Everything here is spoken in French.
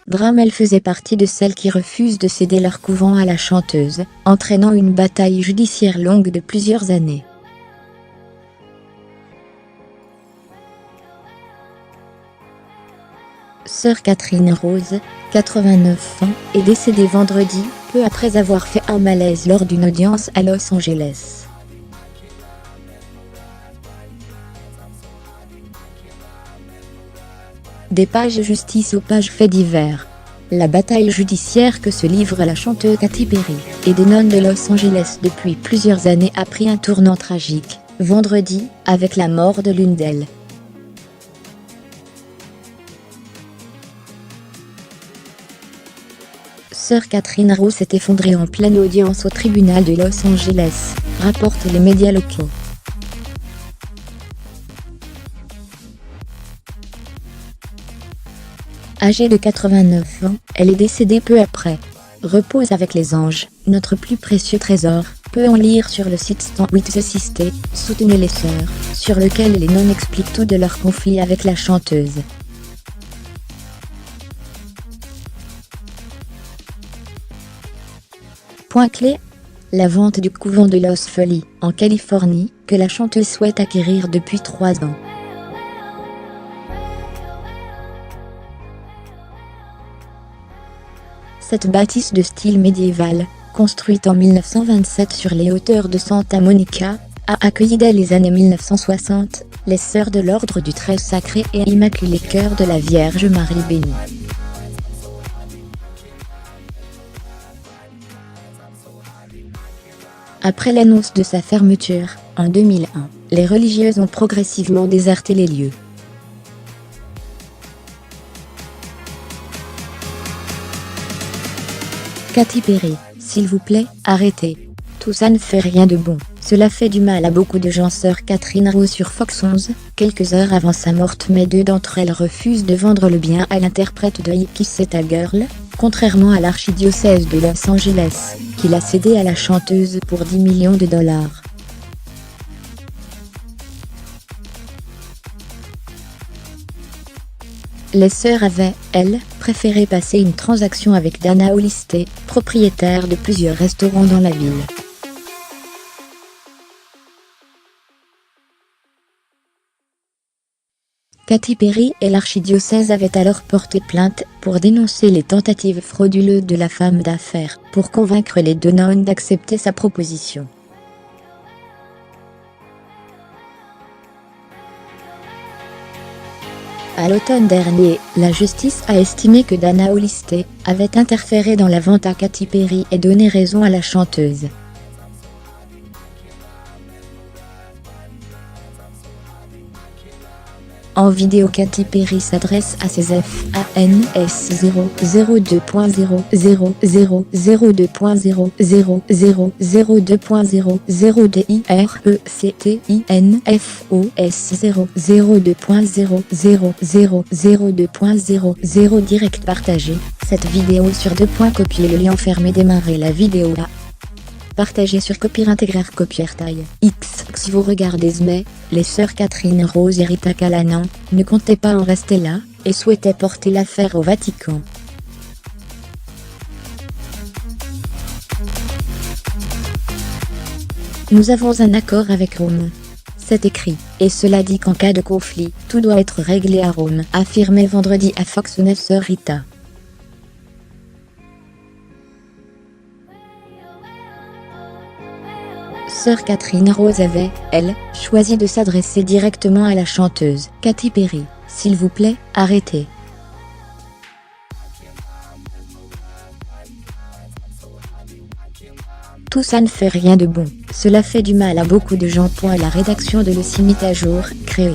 drame. Elle faisait partie de celles qui refusent de céder leur couvent à la chanteuse, entraînant une bataille judiciaire longue de plusieurs années. Sœur Catherine Rose, 89 ans, est décédée vendredi, peu après avoir fait un malaise lors d'une audience à Los Angeles. Des pages justice aux pages faits divers. La bataille judiciaire que se livre la chanteuse Katy Perry et des nonnes de Los Angeles depuis plusieurs années a pris un tournant tragique, vendredi, avec la mort de l'une d'elles. Sœur Catherine Rose s'est effondrée en pleine audience au tribunal de Los Angeles, rapportent les médias locaux. Âgée de 89 ans, elle est décédée peu après. Repose avec les anges, notre plus précieux trésor, peut en lire sur le site Stand With The Sister, Soutenez les sœurs, sur lequel les nonnes expliquent tout de leur conflit avec la chanteuse. Point clé: la vente du couvent de Los Feliz, en Californie, que la chanteuse souhaite acquérir depuis 3 ans. Cette bâtisse de style médiéval, construite en 1927 sur les hauteurs de Santa Monica, a accueilli dès les années 1960, les sœurs de l'ordre du Très Sacré et Immaculé Cœur de la Vierge Marie bénie. Après l'annonce de sa fermeture, en 2001, les religieuses ont progressivement déserté les lieux. Katy Perry, s'il vous plaît, arrêtez. Tout ça ne fait rien de bon. Cela fait du mal à beaucoup de gens. Sœur Catherine Rose sur Fox 11, quelques heures avant sa mort, mais 2 d'entre elles refusent de vendre le bien à l'interprète de I Kiss It a Girl, contrairement à l'archidiocèse de Los Angeles, qui l'a cédé à la chanteuse pour $10 millions. Les sœurs avaient, elles, préféré passer une transaction avec Dana Oliste, propriétaire de plusieurs restaurants dans la ville. Katy Perry et l'archidiocèse avaient alors porté plainte pour dénoncer les tentatives frauduleuses de la femme d'affaires pour convaincre les 2 nonnes d'accepter sa proposition. À l'automne dernier, la justice a estimé que Dana Oliste avait interféré dans la vente à Katy Perry et donné raison à la chanteuse. En vidéo, Katy Perry s'adresse à ses fans 002.00002.002.002.002.002.002.0 direct partagé cette vidéo sur 2. Copier le lien fermé. Démarrer la vidéo là. Partagez sur Copy Intégrer Copiertail X. Si vous regardez mais les sœurs Catherine Rose et Rita Calanan ne comptaient pas en rester là, et souhaitaient porter l'affaire au Vatican. Nous avons un accord avec Rome. C'est écrit, et cela dit qu'en cas de conflit, tout doit être réglé à Rome, affirmait vendredi à Fox 9 sœur Rita. Sœur Catherine Rose avait, elle, choisi de s'adresser directement à la chanteuse Katy Perry. S'il vous plaît, arrêtez. Tout ça ne fait rien de bon. Cela fait du mal à beaucoup de gens. La rédaction de Le Cimetière à jour, créée